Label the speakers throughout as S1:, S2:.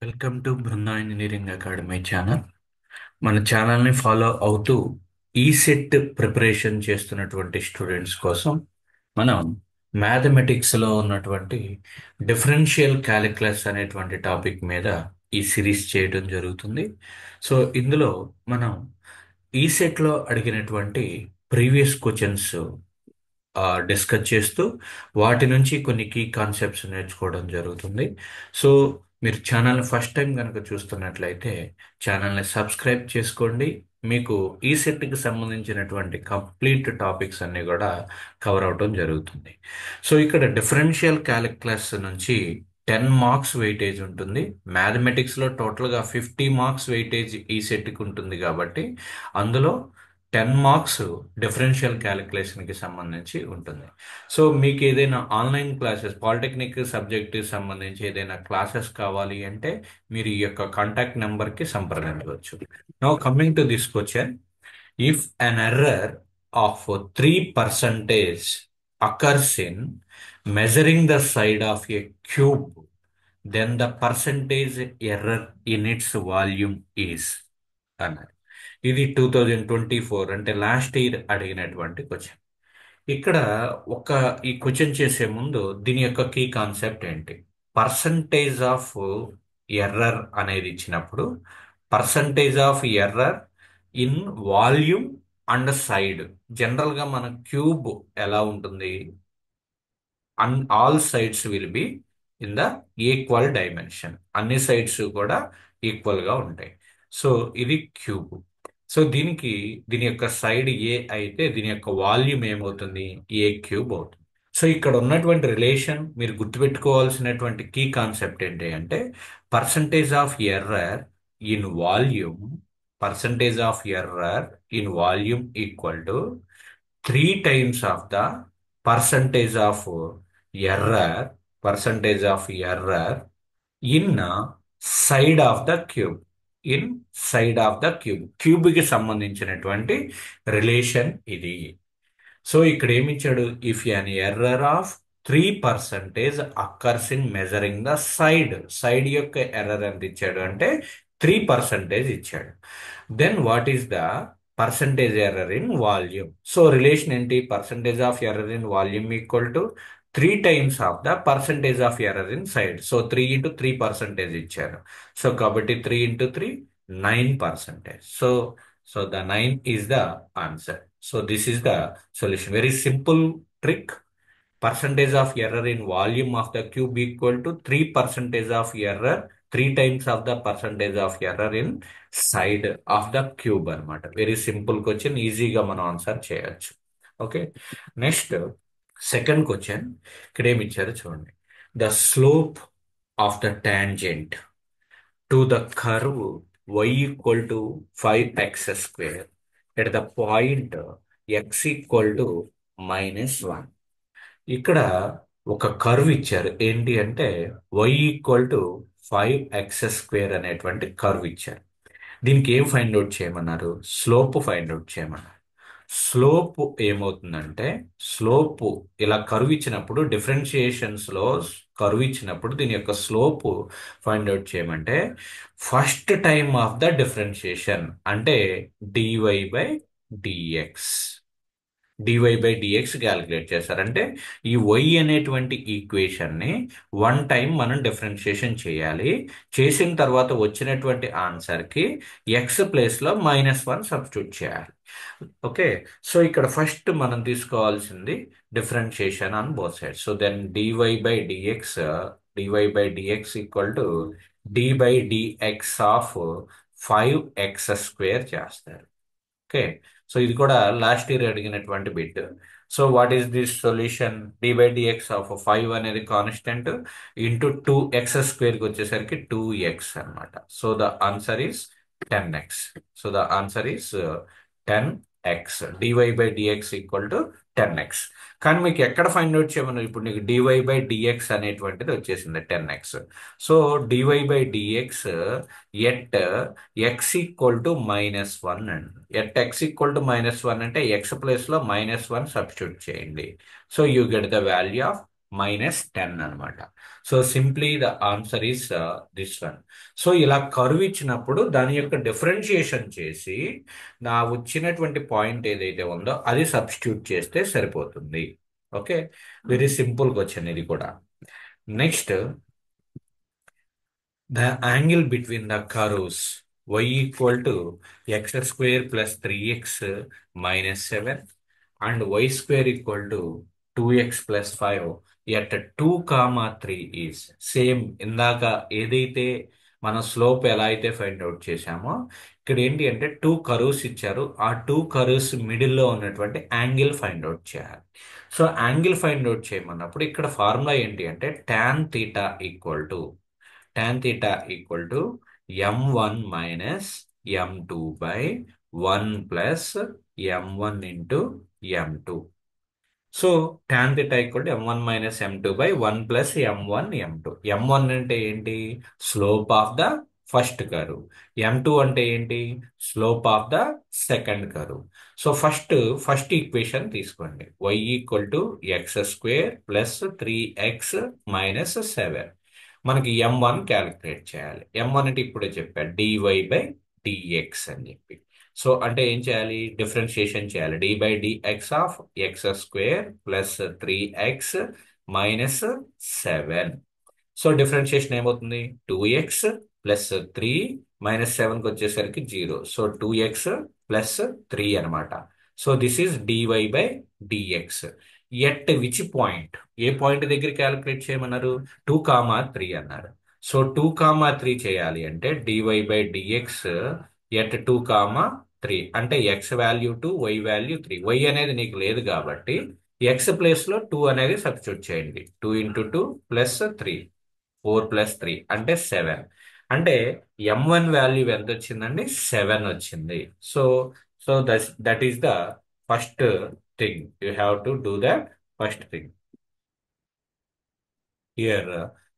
S1: Welcome to Brinda engineering academy channel. మన ఛానల్ని follow అవుతూ ఈసెట్ ప్రిపరేషన్ చేస్తున్నటువంటి స్టూడెంట్స్ కోసం మనం మ్యాథమెటిక్స్లో ఉన్నటువంటి డిఫరెన్షియల్ క్యాలిక్యులస్ అనేటువంటి టాపిక్ మీద ఈ సిరీస్ చేయడం జరుగుతుంది. సో ఇందులో మనం ఈసెట్లో అడిగినటువంటి ప్రీవియస్ క్వశ్చన్స్ డిస్కస్ చేస్తూ వాటి నుంచి కొన్ని కీ కాన్సెప్ట్స్ నేర్చుకోవడం జరుగుతుంది. సో మీరు ఛానల్ని ఫస్ట్ టైం కనుక చూస్తున్నట్లయితే ఛానల్ని సబ్స్క్రైబ్ చేసుకోండి. మీకు ఈ సెట్కి సంబంధించినటువంటి కంప్లీట్ టాపిక్స్ అన్నీ కూడా కవర్ అవడం జరుగుతుంది. సో ఇక్కడ డిఫరెన్షియల్ క్యాలిక్యులస్ నుంచి 10 మార్క్స్ వెయిటేజ్ ఉంటుంది. మ్యాథమెటిక్స్లో టోటల్గా 50 మార్క్స్ వెయిటేజ్ ఈ సెట్కి ఉంటుంది కాబట్టి అందులో 10 మార్క్స్ డిఫరెన్షియల్ క్యాలిక్యులేషన్కి సంబంధించి ఉంటుంది. సో మీకు ఏదైనా ఆన్లైన్ క్లాసెస్ పాలిటెక్నిక్ సబ్జెక్ట్ సంబంధించి ఏదైనా క్లాసెస్ కావాలి అంటే మీరు ఈ యొక్క కాంటాక్ట్ నెంబర్కి సంప్రదించవచ్చు. Now coming to this question, if an error of 3% occurs in measuring the side of a cube, then the percentage error in its volume is అన్నారు. ఇది 2024 అంటే లాస్ట్ ఇయర్ అడిగినటువంటి క్వశ్చన్. ఇక్కడ ఒక ఈ క్వశ్చన్ చేసే ముందు దీని యొక్క కీ కాన్సెప్ట్ ఏంటి? పర్సంటేజ్ ఆఫ్ ఎర్రర్ అనేది ఇచ్చినప్పుడు percentage of error in volume and side. జనరల్గా మన క్యూబ్ ఎలా ఉంటుంది? All sides will be in the equal dimension. అన్ని సైడ్స్ కూడా ఈక్వల్ గా ఉంటాయి. సో ఇది క్యూబ్. సో దీని యొక్క సైడ్ ఏ అయితే దీని యొక్క వాల్యూమ్ ఏమవుతుంది? ఏ క్యూబ్ అవుతుంది. సో ఇక్కడ ఉన్నటువంటి రిలేషన్ మీరు గుర్తుపెట్టుకోవాల్సినటువంటి కీ కాన్సెప్ట్ ఏంటి అంటే percentage of error in volume, percentage of error in volume equal to 3 times of the percentage of error, percentage of error in side of the cube, in side of the cube. Cube కి సంబంధించినటువంటి relation ఇది. So ఇక్కడ ఏమి ఇచ్చాడు? If an error of 3% occurs in measuring the side, side యొక్క error ఎంత ఇచ్చాడు అంటే 3% ఇచ్చాడు. Then what is the percentage error in volume? So relation ఏంటి? Percentage of error in volume equal to 3 times of the percentage of error in side. So 3 into 3% ఇచ్చారు. So కాబట్టి 3 into 3 9%. So the 9 is the answer. So this is the solution. Very simple trick. Percentage of error in volume of the cube equal to 3% of error, 3 times of the percentage of error in side of the cube అన్నమాట. Very simple question, ఈజీగా మనం answer చేయొచ్చు. Okay, next second question. ఇక్కడ ఏమి ఇచ్చారు చూడండి. The slope of the tangent to the curve y equal to 5x square at the point x equal to -1. ఇక్కడ ఒక కర్వ్ ఇచ్చారు. ఏంటి అంటే y ఈక్వల్ టు 5x² అనేటువంటి కర్వ్ ఇచ్చారు. దీనికి ఏం ఫైండ్ అవుట్ చేయమన్నారు? స్లోప్ ఫైండ్ అవుట్ చేయమన్నారు. స్లోప్ ఏమవుతుందంటే, స్లోప్ ఇలా కర్వ్ ఇచ్చినప్పుడు డిఫరెన్షియేషన్స్ లో కర్వ్ ఇచ్చినప్పుడు దీని యొక్క స్లోప్ ఫైండ్ అవుట్ చేయమంటే first time of the differentiation అంటే dy/dx, dy/dx క్యాలిక్యులేట్ చేస్తారంటే ఈ y అనేటువంటి ఈక్వేషన్ ని 1 టైం మనం డిఫరెన్షియేషన్ చేయాలి. చేసిన తర్వాత వచ్చినటువంటి ఆన్సర్ కి x ప్లేస్ లో -1 సబ్స్టిట్యూట్ చేయాలి. ఓకే, సో ఇక్కడ ఫస్ట్ మనం తీసుకోవాల్సింది differentiation on both sides. So then dy/dx equal to d/dx of 5x² చేస్తారు. ఓకే, సో ఇది కూడా లాస్ట్ ఇయర్ అడిగినటువంటి bit. So what is this solution? d/dx of 5 అనేది కాన్స్టెంట్ ఇంటూ 2x² కి వచ్చేసరికి 2x అన్నమాట. So the answer is 10x. So the answer is 10x. dy/dx equal to 10x. కానీ మీకు ఎక్కడ ఫైండ్ అవుట్ చేయమన్నారు? ఇప్పుడు నీకు dy/dx అనేటువంటిది వచ్చేసింది 10x. So dy/dx at x equal to -1 అండి. ఎట్ x ఈక్వల్ టు -1 అంటే x ప్లేస్ లో -1 సబ్స్టిట్యూట్ చేయండి. So you get the value of -10 అనమాట. So simply the answer is this one. So ఇలా కర్వ్ ఇచ్చినప్పుడు దాని యొక్క డిఫరెన్షియేషన్ చేసి నా వచ్చినటువంటి పాయింట్ ఏదైతే ఉందో అది సబ్స్టిట్యూట్ చేస్తే సరిపోతుంది. ఓకే, వెరీ సింపుల్ క్వశ్చన్ ఇది కూడా. Next, the angle between the curves y equal to x square plus 3x minus 7 and y square equal to 2x plus 5 at 2 comma 3 is same ఇందాక ఏదైతే మనం స్లోప్ ఎలా అయితే find out చేశామో ఇక్కడ ఏంటి అంటే టూ కర్వ్స్ ఇచ్చారు. ఆ టూ కర్వ్స్ మిడిల్లో ఉన్నటువంటి యాంగిల్ ఫైండ్ అవుట్ చేయాలి. సో యాంగిల్ ఫైండ్ అవుట్ చేయమన్నప్పుడు ఇక్కడ ఫార్ములా ఏంటి అంటే tan theta equal to m1 minus m2 by 1 plus m1 into m2. So tan theta equal to m1 minus m2 by 1 plus m1 m2. m1 అంటే ఏంటి? Slope of the first curve. m2 అంటే ఏంటి? Slope of the second curve. So first equation తీసుకోండి. y equal to X square plus 3x minus 7. మనకి m1 calculate చేయాలి. m1 అంటే ఇప్పుడే చెప్పాను, dy బై dx అని చెప్పి. సో అంటే ఏం చేయాలి? డిఫరెన్షియేషన్ చేయాలి. D by dx of x square plus 3x minus 7. So differentiation ఏమవుతుంది? 2x ప్లస్ 3 మైనస్ 7కి వచ్చేసరికి 0. సో 2x ప్లస్ 3 అనమాట. So this is dy by dx. At which point, ఏ పాయింట్ దగ్గర క్యాలిక్యులేట్ చేయమన్నారు? 2, 3 అన్నారు. సో 2, 3 చేయాలి అంటే డివై బై డిఎక్స్ ఎట్ 2, 3 అంటే x value 2, y value 3. Y అనేది నీకు లేదు కాబట్టి ఎక్స్ ప్లేస్ లో 2 అనేది సబ్స్టిట్యూట్ చేయండి. 2 ఇంటూ 2 ప్లస్ 3, 4 ప్లస్ 3 అంటే 7. అంటే m1 వాల్యూ ఎంత వచ్చిందండి? 7 వచ్చింది. So so that is the first thing. You have to do that first thing. Here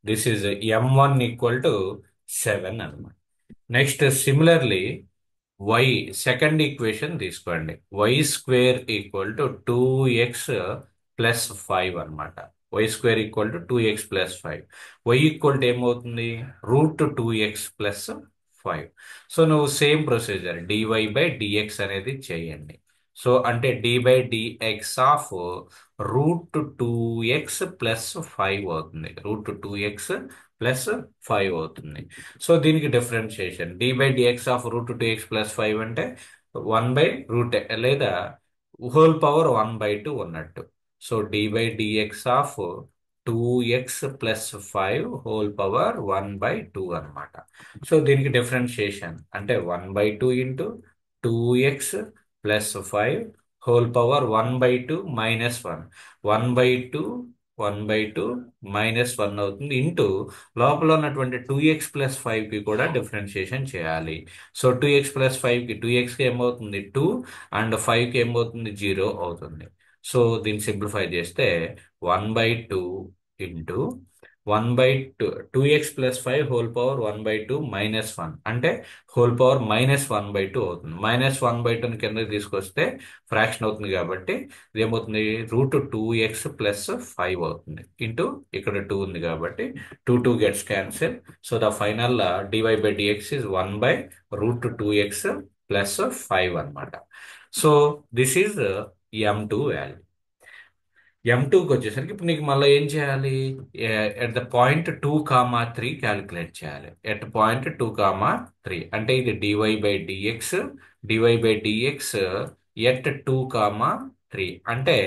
S1: this is m1 equal to 7 అన్నమాట. Next similarly y second equation తీసుకోండి. Y square equal to 2x plus 5 అనమాట. Y square equal to 2x plus 5. Y equal to ఏమవుతుంది? √2x plus 5. So నువ్వు same procedure dy by dx అనేది చేయండి. So అంటే d by dx of √2x plus 5 అవుతుంది. √2x plus 5 అవుతుంది. So దీనికి differentiation d by dx of √2x plus 5 అంటే 1/√, లేదా హోల్ పవర్ 1/2 ఉన్నట్టు. So d by dx of 2x plus 5 whole power 1/2 అనమాట. సో దీనికి డిఫరెన్షియేషన్ అంటే 1/2 into 2x plus 5 whole power 1/2 minus 1. 1/2 1/2 -1 అవుతుంది ఇంటూ లోపల ఉన్నటువంటి 2x ప్లస్ 5కి కూడా డిఫరెన్షియేషన్ చేయాలి. సో 2x ప్లస్ 5కి 2xకి ఏమవుతుంది? 2 అండ్ 5కి ఏమవుతుంది? 0 అవుతుంది. సో దీన్ని సింప్లిఫై చేస్తే 1/2 into 1/2 2x plus 5 whole power 1/2 -1 అంటే హోల్ పవర్ -1/2 అవుతుంది. -1/2 కిందకి తీసుకొస్తే ఫ్రాక్షన్ అవుతుంది కాబట్టి ఇది ఏమవుతుంది? √2x ప్లస్ 5 అవుతుంది. ఇంటూ ఇక్కడ 2 ఉంది కాబట్టి 2 gets cancel. So the final dy by dx is 1/√2x plus 5 అనమాట. So this is m2 value. m2కి వచ్చేసరికి ఇప్పుడు నీకు మళ్ళీ ఏం చేయాలి? ఎట్ ద పాయింట్ 2, 3 క్యాలిక్యులేట్ చేయాలి. ఎట్ పాయింట్ 2, 3 అంటే ఇది డివై బై డిఎక్స్ ఎట్ 2, 3 అంటే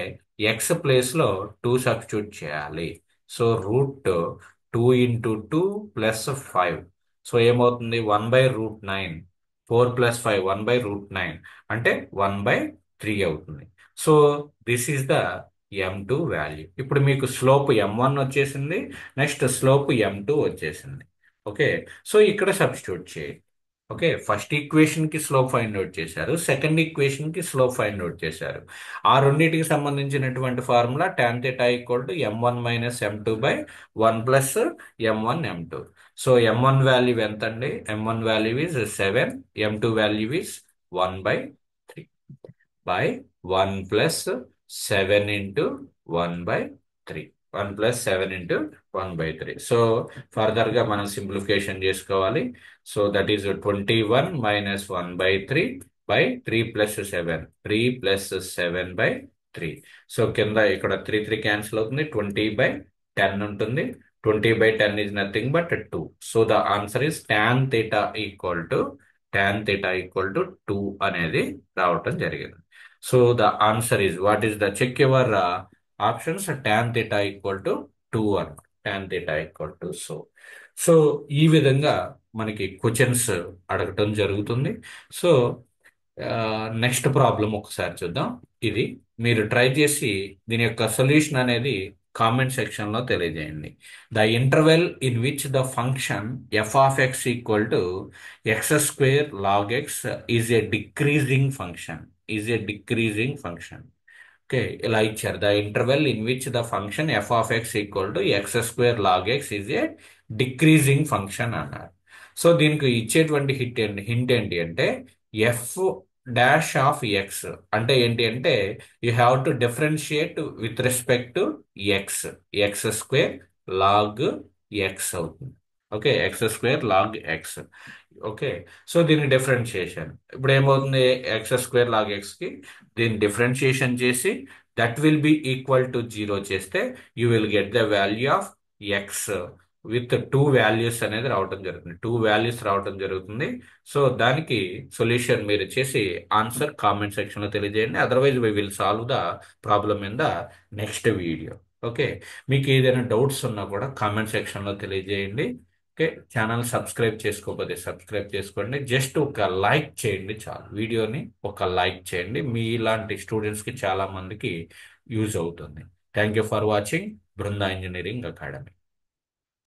S1: ఎక్స్ ప్లేస్ లో 2 సబ్స్టిట్యూట్ చేయాలి. So √2 into 2 plus 5. సో ఏమవుతుంది? 1/√9. 4 ప్లస్ 5 1/√9 అంటే 1/3 అవుతుంది. So this is the m2 value. ఇప్పుడు మీకు స్లోప్ m1 వచ్చేసింది, నెక్స్ట్ స్లోప్ m2 వచ్చేసింది. ఓకే, సో ఇక్కడ సబ్స్టిట్యూట్ చేయండి. ఓకే, ఫస్ట్ ఈక్వేషన్ కి స్లోప్ ఫైండ్ అవుట్ చేశారు, సెకండ్ ఈక్వేషన్ కి స్లోప్ ఫైండ్ అవుట్ చేశారు. ఆ రెండింటికి సంబంధించినటువంటి formula tan θ equal to m1 minus m2 by 1 plus m1 m2. So m1 value ఎంత అండి? m1 value is 7, m2 value is 1/3 by 1 plus 7 into 1/3. 1+7 × 1/3. So ఫర్దర్గా మనం సింప్లిఫికేషన్ చేసుకోవాలి. So that is 21 - 1/3 by 3 + 7. 3 + 7/3. So కింద ఇక్కడ 3 క్యాన్సిల్ అవుతుంది. 20/10 ఉంటుంది. 20/10 is nothing but 2. So the answer is tan θ equal to 2 అనేది రావటం జరిగింది. So the answer is what is the check your options. tan θ equal to 2 అని. tan θ ఈక్వల్ టు సో ఈ విధంగా మనకి క్వశ్చన్స్ అడగటం జరుగుతుంది. సో నెక్స్ట్ ప్రాబ్లం ఒకసారి చూద్దాం. ఇది మీరు ట్రై చేసి దీని యొక్క సొల్యూషన్ అనేది కామెంట్ సెక్షన్ లో తెలియజేయండి. The interval in which the function f(x)(x²log(x) is a decreasing function. Okay, ఇలా ఇచ్చారు. The interval in which the function f(x)(x²log(x) is a decreasing function అన్నారు. సో దీనికి ఇచ్చేటువంటి హింట్ ఏంటి అంటే f'(x) అంటే ఏంటి అంటే you have to differentiate with respect to X. x² log(x) అవుతుంది. Okay, x² log(x). Okay, so దీని డిఫరెన్షియేషన్ ఇప్పుడు ఏమవుతుంది? x² log(x)కి దీన్ని డిఫరెన్షియేషన్ చేసి that will be equal to 0 చేస్తే you will get the value of X with 2 values అనేది రావడం జరుగుతుంది. 2 వాల్యూస్ రావడం జరుగుతుంది. సో దానికి సొల్యూషన్ మీరు చేసి ఆన్సర్ కామెంట్ సెక్షన్ లో తెలియజేయండి. Otherwise we will solve the problem in the next video. Okay, మీకు ఏదైనా డౌట్స్ ఉన్నా కూడా కామెంట్ సెక్షన్ లో తెలియజేయండి. ఓకే, ఛానల్ సబ్స్క్రైబ్ చేసుకోకపోతే సబ్స్క్రైబ్ చేసుకోండి. జస్ట్ ఒక లైక్ చేయండి చాలు. వీడియోని ఒక లైక్ చేయండి. మీ ఇలాంటి స్టూడెంట్స్కి చాలా మందికి యూజ్ అవుతుంది. Thank you for watching Brinda engineering academy.